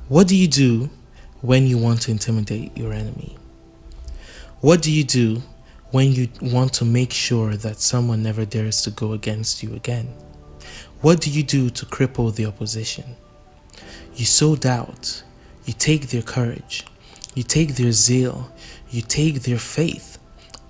What do you do when you want to intimidate your enemy? What do you do when you want to make sure that someone never dares to go against you again? What do you do to cripple the opposition? You sow doubt, you take their courage, you take their zeal, you take their faith.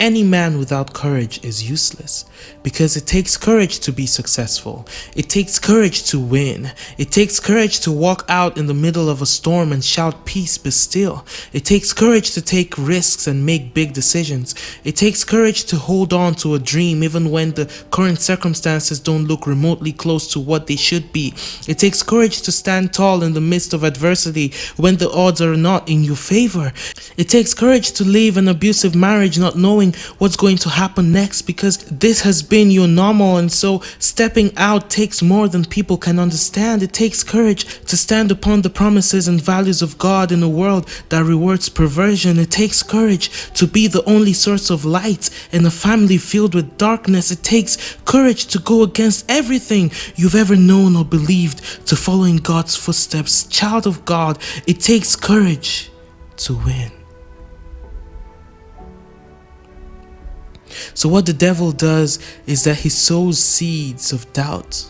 Any man without courage is useless, because it takes courage to be successful. It takes courage to win. It takes courage to walk out in the middle of a storm and shout, "Peace, be still." It takes courage to take risks and make big decisions. It takes courage to hold on to a dream even when the current circumstances don't look remotely close to what they should be. It takes courage to stand tall in the midst of adversity when the odds are not in your favor. It takes courage to leave an abusive marriage not knowing what's going to happen next, because this has been your normal, and so stepping out takes more than people can understand. It takes courage to stand upon the promises and values of God in a world that rewards perversion. It takes courage to be the only source of light in a family filled with darkness. It takes courage to go against everything you've ever known or believed to follow in God's footsteps. Child of God, it takes courage to win. So what the devil does is that he sows seeds of doubt.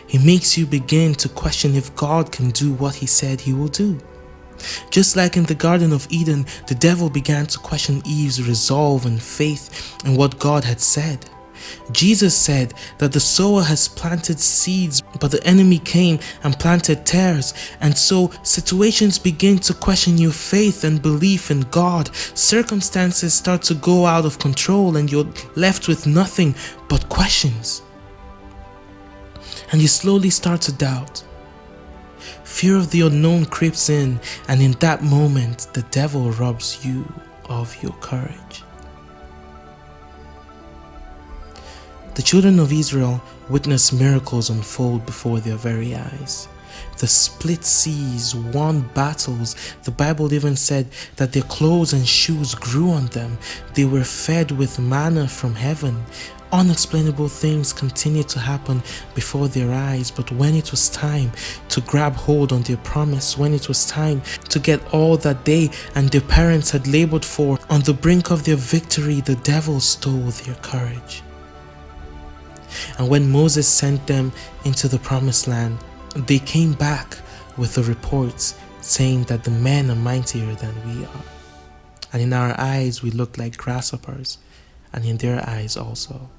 He makes you begin to question if God can do what he said he will do. Just like in the Garden of Eden, the devil began to question Eve's resolve and faith in what God had said. Jesus said that the sower has planted seeds, but the enemy came and planted tares. And so situations begin to question your faith and belief in God. Circumstances start to go out of control and you're left with nothing but questions. And you slowly start to doubt. Fear of the unknown creeps in, and in that moment, the devil robs you of your courage. The children of Israel witnessed miracles unfold before their very eyes. The split seas won battles. The Bible even said that their clothes and shoes grew on them. They were fed with manna from heaven. Unexplainable things continued to happen before their eyes, but when it was time to grab hold on their promise, when it was time to get all that they and their parents had labored for, on the brink of their victory, the devil stole their courage. And when Moses sent them into the promised land, they came back with the reports saying that the men are mightier than we are. And in our eyes we look like grasshoppers, and in their eyes also.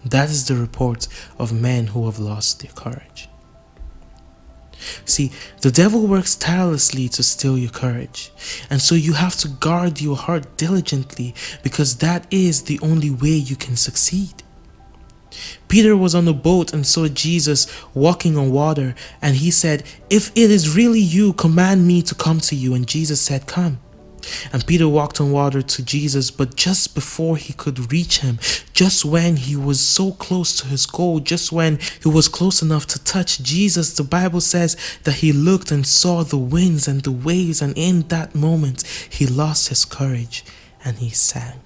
That is the report of men who have lost their courage. See, the devil works tirelessly to steal your courage, and so you have to guard your heart diligently, because that is the only way you can succeed. Peter was on a boat and saw Jesus walking on water, and he said, "If it is really you, command me to come to you." And Jesus said, "Come." And Peter walked on water to Jesus, but just before he could reach him, just when he was so close to his goal, just when he was close enough to touch Jesus, the Bible says that he looked and saw the winds and the waves, and in that moment he lost his courage and he sank.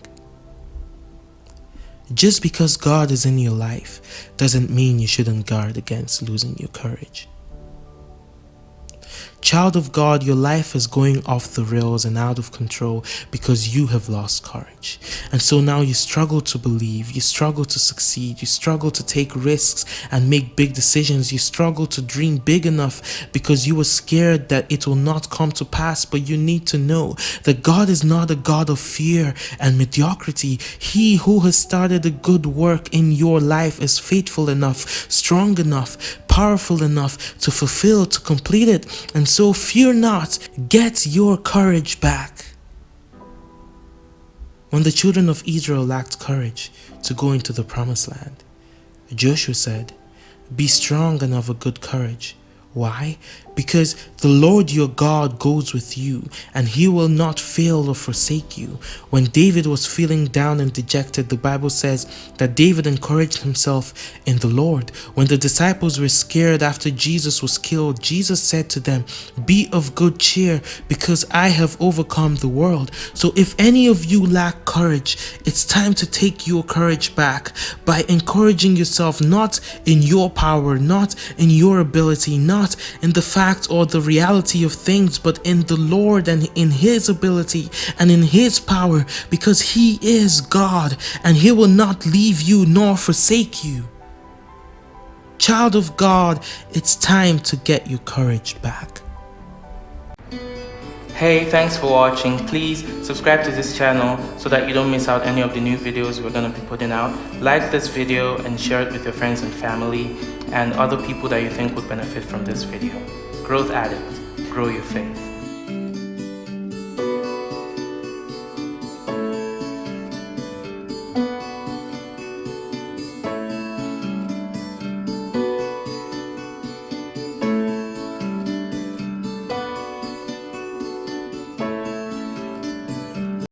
Just because God is in your life doesn't mean you shouldn't guard against losing your courage. Child of God, your life is going off the rails and out of control because you have lost courage. And so now you struggle to believe, you struggle to succeed, you struggle to take risks and make big decisions, you struggle to dream big enough because you were scared that it will not come to pass. But you need to know that God is not a God of fear and mediocrity. He who has started a good work in your life is faithful enough, strong enough, powerful enough to fulfill, to complete it. And so fear not, get your courage back. When the children of Israel lacked courage to go into the promised land, Joshua said, "Be strong and of a good courage." Why? Because the Lord your God goes with you, and he will not fail or forsake you. When David was feeling down and dejected, the Bible says that David encouraged himself in the Lord. When the disciples were scared after Jesus was killed, Jesus said to them, "Be of good cheer, because I have overcome the world." So if any of you lack courage, it's time to take your courage back by encouraging yourself, not in your power, not in your ability, not in the fact fact or the reality of things, but in the Lord and in His ability and in His power, because He is God and He will not leave you nor forsake you. Child of God, it's time to get your courage back. Hey, thanks for watching. Please subscribe to this channel so that you don't miss out any of the new videos we're going to be putting out. Like this video and share it with your friends and family and other people that you think would benefit from this video. Growth Addict, grow your faith.